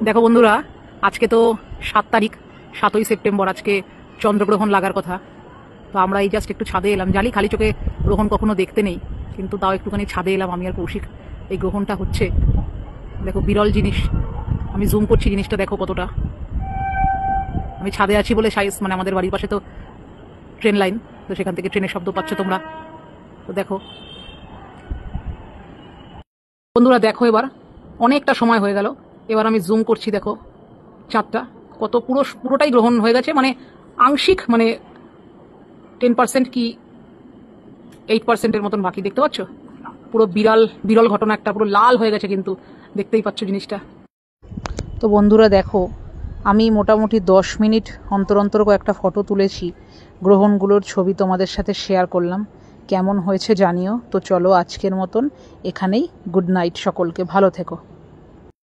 দেখো বন্ধুরা, আজকে তো 7 তারিখ, 7ই সেপ্টেম্বর। আজকে চন্দ্রগ্রহণ লাগার কথা। তো আমরা এই জাস্ট একটু ছাদে এলাম। জানি খালি চোখে গ্রহণ কখনো দেখতে নেই, কিন্তু তাও একটুখানি ছাদে এলাম আমি আর কৌশিক। এই গ্রহণটা হচ্ছে, দেখো বিরল জিনিস। আমি জুম করছি, জিনিসটা দেখো কতটা। আমি ছাদে আছি বলে মানে আমাদের বাড়ির পাশে তো ট্রেন লাইন, তো সেখান থেকে ট্রেনের শব্দ পাচ্ছ তোমরা। তো দেখো বন্ধুরা, দেখো এবার অনেকটা সময় হয়ে গেল। এবার আমি জুম করছি, দেখো চাঁদটা কত পুরোটাই গ্রহণ হয়ে গেছে, মানে আংশিক, মানে 10% কি 8%-এর মতন বাকি। দেখতে পাচ্ছ পুরো বিরল ঘটনা একটা, পুরো লাল হয়ে গেছে, কিন্তু দেখতেই পাচ্ছ জিনিসটা। তো বন্ধুরা দেখো, আমি মোটামুটি 10 মিনিট অন্তর অন্তর কয়েকটা ফটো তুলেছি, গ্রহণগুলোর ছবি তোমাদের সাথে শেয়ার করলাম। কেমন হয়েছে জানিও। তো চলো আজকের মতন এখানেই, গুড নাইট সকলকে, ভালো থেকো।